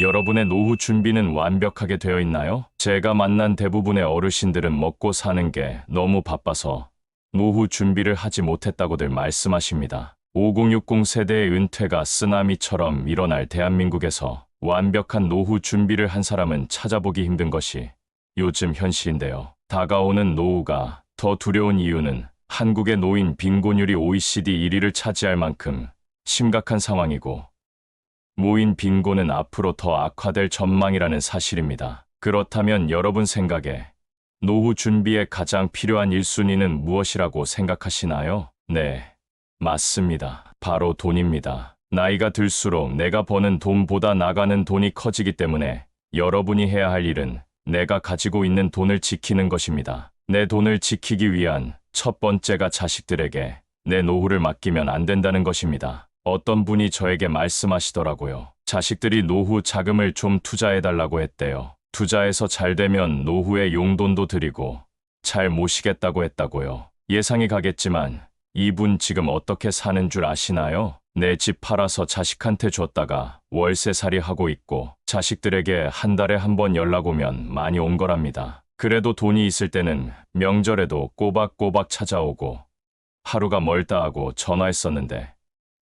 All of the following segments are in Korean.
여러분의 노후 준비는 완벽하게 되어 있나요? 제가 만난 대부분의 어르신들은 먹고 사는 게 너무 바빠서 노후 준비를 하지 못했다고들 말씀하십니다. 5060 세대의 은퇴가 쓰나미처럼 일어날 대한민국에서 완벽한 노후 준비를 한 사람은 찾아보기 힘든 것이 요즘 현실인데요. 다가오는 노후가 더 두려운 이유는 한국의 노인 빈곤율이 OECD 1위를 차지할 만큼 심각한 상황이고, 노인 빈곤은 앞으로 더 악화될 전망이라는 사실입니다. 그렇다면 여러분 생각에 노후 준비에 가장 필요한 1순위는 무엇이라고 생각하시나요? 네, 맞습니다. 바로 돈입니다. 나이가 들수록 내가 버는 돈보다 나가는 돈이 커지기 때문에 여러분이 해야 할 일은 내가 가지고 있는 돈을 지키는 것입니다. 내 돈을 지키기 위한 첫 번째가 자식들에게 내 노후를 맡기면 안 된다는 것입니다. 어떤 분이 저에게 말씀하시더라고요. 자식들이 노후 자금을 좀 투자해달라고 했대요. 투자해서 잘 되면 노후에 용돈도 드리고 잘 모시겠다고 했다고요. 예상이 가겠지만 이분 지금 어떻게 사는 줄 아시나요? 내 집 팔아서 자식한테 줬다가 월세살이 하고 있고, 자식들에게 한 달에 한 번 연락 오면 많이 온 거랍니다. 그래도 돈이 있을 때는 명절에도 꼬박꼬박 찾아오고 하루가 멀다 하고 전화했었는데,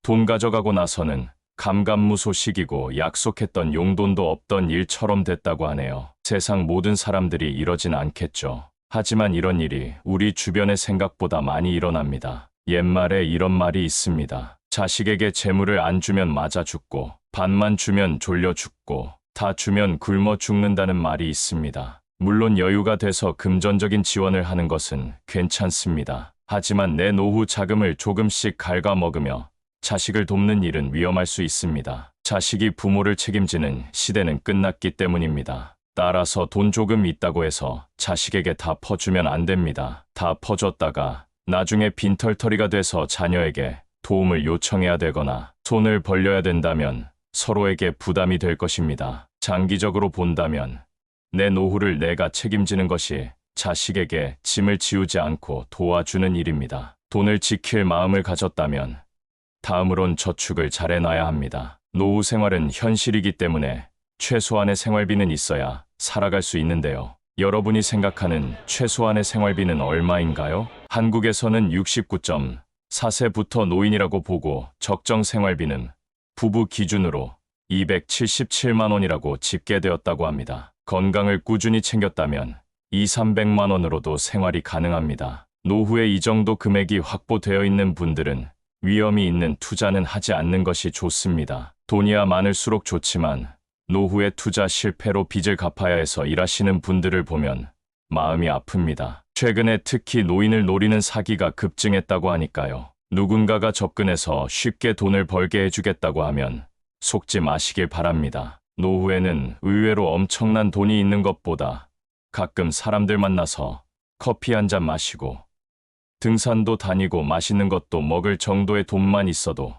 돈 가져가고 나서는 감감무소식이고 약속했던 용돈도 없던 일처럼 됐다고 하네요. 세상 모든 사람들이 이러진 않겠죠. 하지만 이런 일이 우리 주변에 생각보다 많이 일어납니다. 옛말에 이런 말이 있습니다. 자식에게 재물을 안 주면 맞아 죽고, 반만 주면 졸려 죽고, 다 주면 굶어 죽는다는 말이 있습니다. 물론 여유가 돼서 금전적인 지원을 하는 것은 괜찮습니다. 하지만 내 노후 자금을 조금씩 갉아먹으며 자식을 돕는 일은 위험할 수 있습니다. 자식이 부모를 책임지는 시대는 끝났기 때문입니다. 따라서 돈 조금 있다고 해서 자식에게 다 퍼주면 안 됩니다. 다 퍼줬다가 나중에 빈털터리가 돼서 자녀에게 도움을 요청해야 되거나 손을 벌려야 된다면 서로에게 부담이 될 것입니다. 장기적으로 본다면 내 노후를 내가 책임지는 것이 자식에게 짐을 지우지 않고 도와주는 일입니다. 돈을 지킬 마음을 가졌다면 다음으론 저축을 잘 해놔야 합니다. 노후 생활은 현실이기 때문에 최소한의 생활비는 있어야 살아갈 수 있는데요. 여러분이 생각하는 최소한의 생활비는 얼마인가요? 한국에서는 69.4세부터 노인이라고 보고 적정 생활비는 부부 기준으로 277만 원이라고 집계되었다고 합니다. 건강을 꾸준히 챙겼다면 200~300만 원으로도 생활이 가능합니다. 노후에 이 정도 금액이 확보되어 있는 분들은 위험이 있는 투자는 하지 않는 것이 좋습니다. 돈이야 많을수록 좋지만 노후에 투자 실패로 빚을 갚아야 해서 일하시는 분들을 보면 마음이 아픕니다. 최근에 특히 노인을 노리는 사기가 급증했다고 하니까요. 누군가가 접근해서 쉽게 돈을 벌게 해주겠다고 하면 속지 마시길 바랍니다. 노후에는 의외로 엄청난 돈이 있는 것보다 가끔 사람들 만나서 커피 한 잔 마시고 등산도 다니고 맛있는 것도 먹을 정도의 돈만 있어도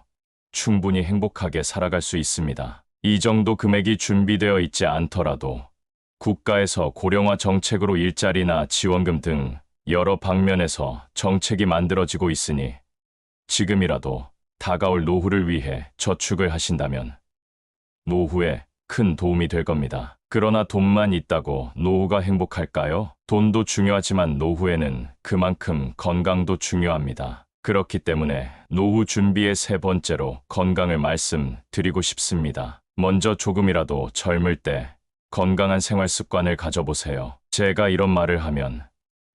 충분히 행복하게 살아갈 수 있습니다. 이 정도 금액이 준비되어 있지 않더라도 국가에서 고령화 정책으로 일자리나 지원금 등 여러 방면에서 정책이 만들어지고 있으니 지금이라도 다가올 노후를 위해 저축을 하신다면 노후에 큰 도움이 될 겁니다. 그러나 돈만 있다고 노후가 행복할까요? 돈도 중요하지만 노후에는 그만큼 건강도 중요합니다. 그렇기 때문에 노후 준비의 세 번째로 건강을 말씀드리고 싶습니다. 먼저 조금이라도 젊을 때 건강한 생활 습관을 가져보세요. 제가 이런 말을 하면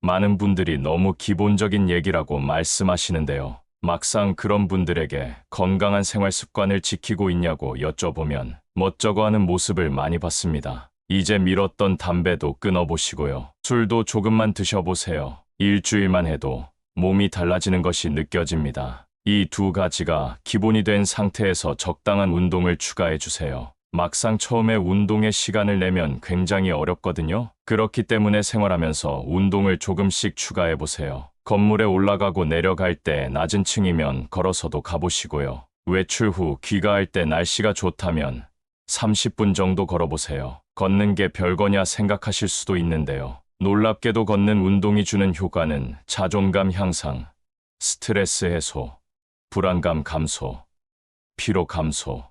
많은 분들이 너무 기본적인 얘기라고 말씀하시는데요. 막상 그런 분들에게 건강한 생활 습관을 지키고 있냐고 여쭤보면 멋쩍어하는 모습을 많이 봤습니다. 이제 미뤘던 담배도 끊어보시고요. 술도 조금만 드셔보세요. 일주일만 해도 몸이 달라지는 것이 느껴집니다. 이 두 가지가 기본이 된 상태에서 적당한 운동을 추가해주세요. 막상 처음에 운동에 시간을 내면 굉장히 어렵거든요. 그렇기 때문에 생활하면서 운동을 조금씩 추가해보세요. 건물에 올라가고 내려갈 때 낮은 층이면 걸어서도 가보시고요. 외출 후 귀가할 때 날씨가 좋다면 30분 정도 걸어보세요. 걷는 게 별거냐 생각하실 수도 있는데요. 놀랍게도 걷는 운동이 주는 효과는 자존감 향상, 스트레스 해소, 불안감 감소, 피로 감소,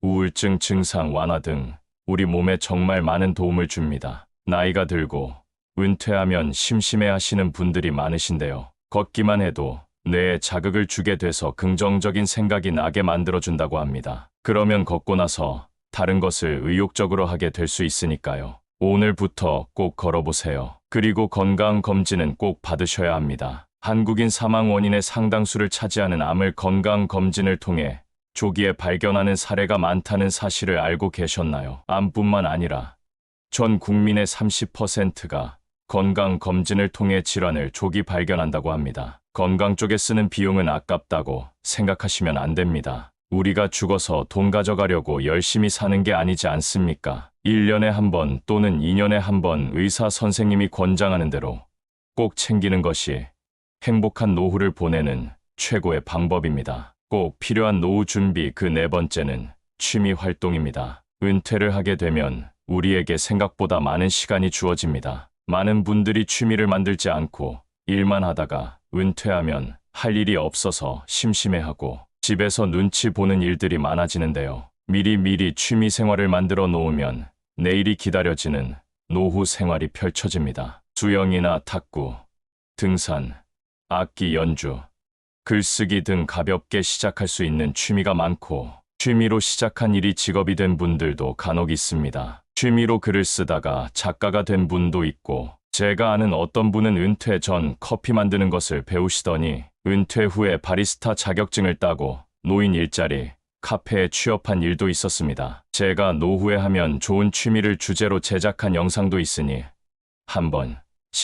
우울증 증상 완화 등 우리 몸에 정말 많은 도움을 줍니다. 나이가 들고 은퇴하면 심심해 하시는 분들이 많으신데요. 걷기만 해도 뇌에 자극을 주게 돼서 긍정적인 생각이 나게 만들어준다고 합니다. 그러면 걷고 나서 다른 것을 의욕적으로 하게 될 수 있으니까요. 오늘부터 꼭 걸어보세요. 그리고 건강검진은 꼭 받으셔야 합니다. 한국인 사망 원인의 상당수를 차지하는 암을 건강검진을 통해 조기에 발견하는 사례가 많다는 사실을 알고 계셨나요? 암뿐만 아니라 전 국민의 30%가 건강검진을 통해 질환을 조기 발견한다고 합니다. 건강 쪽에 쓰는 비용은 아깝다고 생각하시면 안 됩니다. 우리가 죽어서 돈 가져가려고 열심히 사는 게 아니지 않습니까? 1년에 한 번 또는 2년에 한 번 의사 선생님이 권장하는 대로 꼭 챙기는 것이 행복한 노후를 보내는 최고의 방법입니다. 꼭 필요한 노후 준비 그 네 번째는 취미 활동입니다. 은퇴를 하게 되면 우리에게 생각보다 많은 시간이 주어집니다. 많은 분들이 취미를 만들지 않고 일만 하다가 은퇴하면 할 일이 없어서 심심해하고 집에서 눈치 보는 일들이 많아지는데요. 미리 취미 생활을 만들어 놓으면 내일이 기다려지는 노후 생활이 펼쳐집니다. 수영이나 탁구, 등산, 악기 연주, 글쓰기 등 가볍게 시작할 수 있는 취미가 많고 취미로 시작한 일이 직업이 된 분들도 간혹 있습니다. 취미로 글을 쓰다가 작가가 된 분도 있고 제가 아는 어떤 분은 은퇴 전 커피 만드는 것을 배우시더니 은퇴 후에 바리스타 자격증을 따고 노인 일자리, 카페에 취업한 일도 있었습니다. 제가 노후에 하면 좋은 취미를 주제로 제작한 영상도 있으니 한번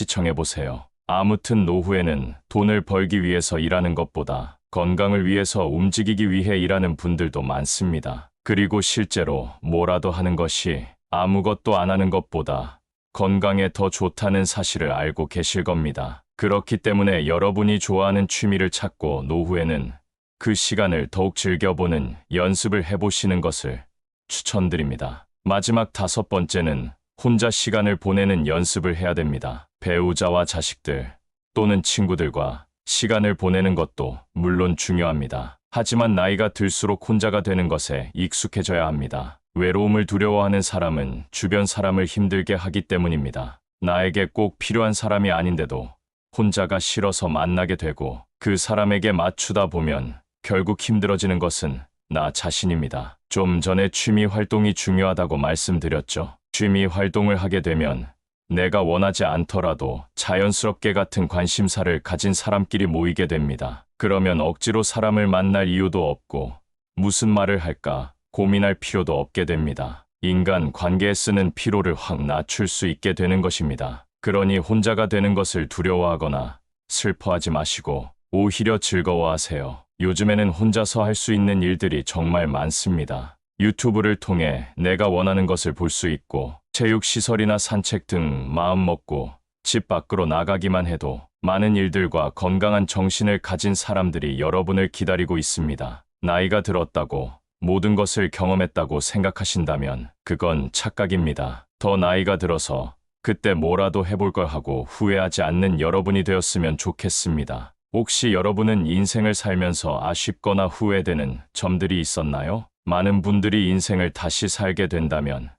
시청해보세요. 아무튼 노후에는 돈을 벌기 위해서 일하는 것보다 건강을 위해서 움직이기 위해 일하는 분들도 많습니다. 그리고 실제로 뭐라도 하는 것이 아무것도 안 하는 것보다 건강에 더 좋다는 사실을 알고 계실 겁니다. 그렇기 때문에 여러분이 좋아하는 취미를 찾고 노후에는 그 시간을 더욱 즐겨보는 연습을 해보시는 것을 추천드립니다. 마지막 다섯 번째는 혼자 시간을 보내는 연습을 해야 됩니다. 배우자와 자식들 또는 친구들과 시간을 보내는 것도 물론 중요합니다. 하지만 나이가 들수록 혼자가 되는 것에 익숙해져야 합니다. 외로움을 두려워하는 사람은 주변 사람을 힘들게 하기 때문입니다. 나에게 꼭 필요한 사람이 아닌데도 혼자가 싫어서 만나게 되고 그 사람에게 맞추다 보면 결국 힘들어지는 것은 나 자신입니다. 좀 전에 취미 활동이 중요하다고 말씀드렸죠. 취미 활동을 하게 되면 내가 원하지 않더라도 자연스럽게 같은 관심사를 가진 사람끼리 모이게 됩니다. 그러면 억지로 사람을 만날 이유도 없고 무슨 말을 할까 고민할 필요도 없게 됩니다. 인간 관계에 쓰는 피로를 확 낮출 수 있게 되는 것입니다. 그러니 혼자가 되는 것을 두려워하거나 슬퍼하지 마시고 오히려 즐거워하세요. 요즘에는 혼자서 할 수 있는 일들이 정말 많습니다. 유튜브를 통해 내가 원하는 것을 볼 수 있고 체육시설이나 산책 등 마음 먹고 집 밖으로 나가기만 해도 많은 일들과 건강한 정신을 가진 사람들이 여러분을 기다리고 있습니다. 나이가 들었다고 모든 것을 경험했다고 생각하신다면 그건 착각입니다. 더 나이가 들어서 그때 뭐라도 해볼 걸 하고 후회하지 않는 여러분이 되었으면 좋겠습니다. 혹시 여러분은 인생을 살면서 아쉽거나 후회되는 점들이 있었나요? 많은 분들이 인생을 다시 살게 된다면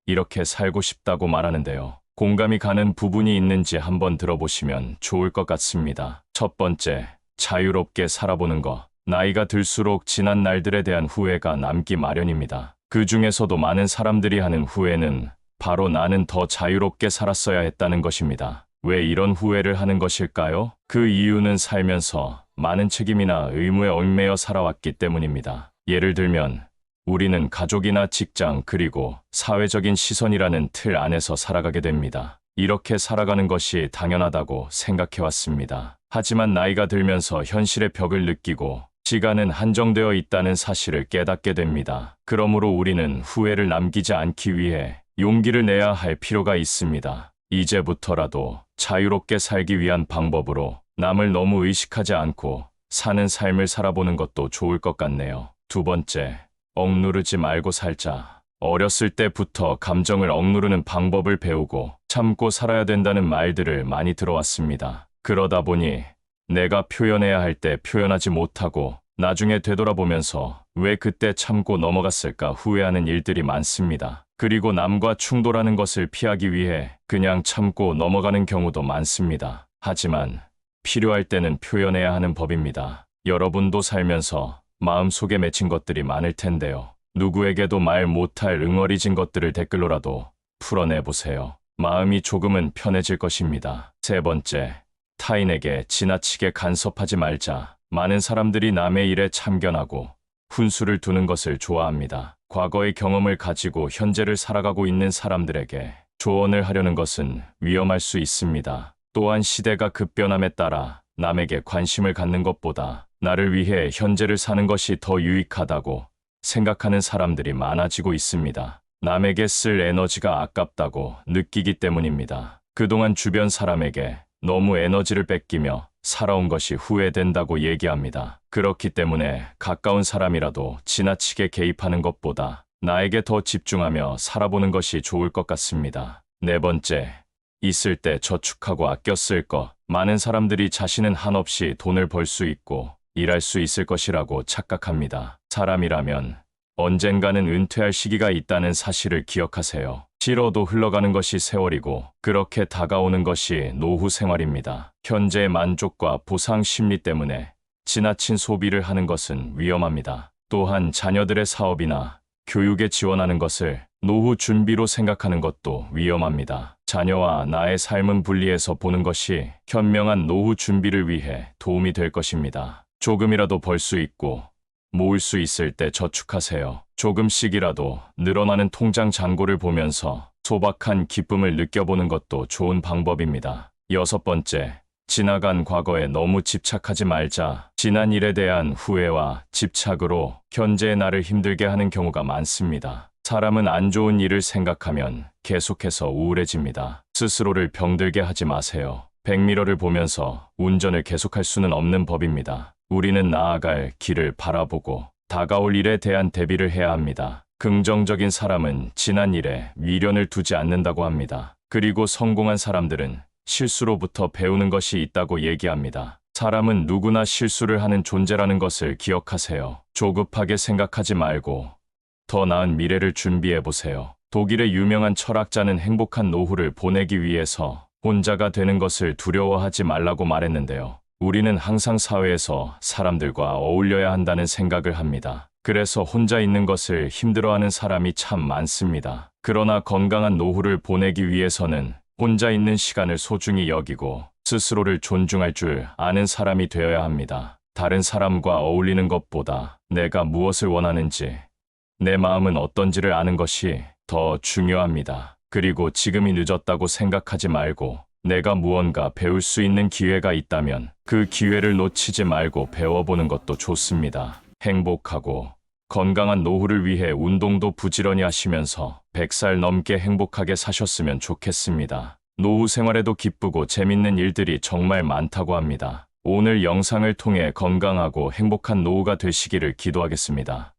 이렇게 살고 싶다고 말하는데요. 공감이 가는 부분이 있는지 한번 들어보시면 좋을 것 같습니다. 첫 번째, 자유롭게 살아보는 것. 나이가 들수록 지난 날들에 대한 후회가 남기 마련입니다. 그 중에서도 많은 사람들이 하는 후회는 바로 나는 더 자유롭게 살았어야 했다는 것입니다. 왜 이런 후회를 하는 것일까요? 그 이유는 살면서 많은 책임이나 의무에 얽매여 살아왔기 때문입니다. 예를 들면 우리는 가족이나 직장 그리고 사회적인 시선이라는 틀 안에서 살아가게 됩니다. 이렇게 살아가는 것이 당연하다고 생각해왔습니다. 하지만 나이가 들면서 현실의 벽을 느끼고 시간은 한정되어 있다는 사실을 깨닫게 됩니다. 그러므로 우리는 후회를 남기지 않기 위해 용기를 내야 할 필요가 있습니다. 이제부터라도 자유롭게 살기 위한 방법으로 남을 너무 의식하지 않고 사는 삶을 살아보는 것도 좋을 것 같네요. 두 번째, 억누르지 말고 살자. 어렸을 때부터 감정을 억누르는 방법을 배우고 참고 살아야 된다는 말들을 많이 들어왔습니다. 그러다 보니 내가 표현해야 할 때 표현하지 못하고 나중에 되돌아보면서 왜 그때 참고 넘어갔을까 후회하는 일들이 많습니다. 그리고 남과 충돌하는 것을 피하기 위해 그냥 참고 넘어가는 경우도 많습니다. 하지만 필요할 때는 표현해야 하는 법입니다. 여러분도 살면서 마음속에 맺힌 것들이 많을 텐데요. 누구에게도 말 못할 응어리진 것들을 댓글로라도 풀어내보세요. 마음이 조금은 편해질 것입니다. 세 번째, 타인에게 지나치게 간섭하지 말자. 많은 사람들이 남의 일에 참견하고 훈수를 두는 것을 좋아합니다. 과거의 경험을 가지고 현재를 살아가고 있는 사람들에게 조언을 하려는 것은 위험할 수 있습니다. 또한 시대가 급변함에 따라 남에게 관심을 갖는 것보다 나를 위해 현재를 사는 것이 더 유익하다고 생각하는 사람들이 많아지고 있습니다. 남에게 쓸 에너지가 아깝다고 느끼기 때문입니다. 그동안 주변 사람에게 너무 에너지를 뺏기며 살아온 것이 후회된다고 얘기합니다. 그렇기 때문에 가까운 사람이라도 지나치게 개입하는 것보다 나에게 더 집중하며 살아보는 것이 좋을 것 같습니다. 네 번째, 있을 때 저축하고 아껴 쓸 것. 많은 사람들이 자신은 한없이 돈을 벌 수 있고 일할 수 있을 것이라고 착각합니다. 사람이라면 언젠가는 은퇴할 시기가 있다는 사실을 기억하세요. 싫어도 흘러가는 것이 세월이고 그렇게 다가오는 것이 노후 생활입니다. 현재의 만족과 보상 심리 때문에 지나친 소비를 하는 것은 위험합니다. 또한 자녀들의 사업이나 교육에 지원하는 것을 노후 준비로 생각하는 것도 위험합니다. 자녀와 나의 삶은 분리해서 보는 것이 현명한 노후 준비를 위해 도움이 될 것입니다. 조금이라도 벌 수 있고 모을 수 있을 때 저축하세요. 조금씩이라도 늘어나는 통장 잔고를 보면서 소박한 기쁨을 느껴보는 것도 좋은 방법입니다. 여섯 번째, 지나간 과거에 너무 집착하지 말자. 지난 일에 대한 후회와 집착으로 현재의 나를 힘들게 하는 경우가 많습니다. 사람은 안 좋은 일을 생각하면 계속해서 우울해집니다. 스스로를 병들게 하지 마세요. 백미러를 보면서 운전을 계속할 수는 없는 법입니다. 우리는 나아갈 길을 바라보고 다가올 일에 대한 대비를 해야 합니다. 긍정적인 사람은 지난 일에 미련을 두지 않는다고 합니다. 그리고 성공한 사람들은 실수로부터 배우는 것이 있다고 얘기합니다. 사람은 누구나 실수를 하는 존재라는 것을 기억하세요. 조급하게 생각하지 말고 더 나은 미래를 준비해 보세요. 독일의 유명한 철학자는 행복한 노후를 보내기 위해서 혼자가 되는 것을 두려워하지 말라고 말했는데요. 우리는 항상 사회에서 사람들과 어울려야 한다는 생각을 합니다. 그래서 혼자 있는 것을 힘들어하는 사람이 참 많습니다. 그러나 건강한 노후를 보내기 위해서는 혼자 있는 시간을 소중히 여기고 스스로를 존중할 줄 아는 사람이 되어야 합니다. 다른 사람과 어울리는 것보다 내가 무엇을 원하는지, 내 마음은 어떤지를 아는 것이 더 중요합니다. 그리고 지금이 늦었다고 생각하지 말고 내가 무언가 배울 수 있는 기회가 있다면 그 기회를 놓치지 말고 배워보는 것도 좋습니다. 행복하고 건강한 노후를 위해 운동도 부지런히 하시면서 100살 넘게 행복하게 사셨으면 좋겠습니다. 노후 생활에도 기쁘고 재밌는 일들이 정말 많다고 합니다. 오늘 영상을 통해 건강하고 행복한 노후가 되시기를 기도하겠습니다.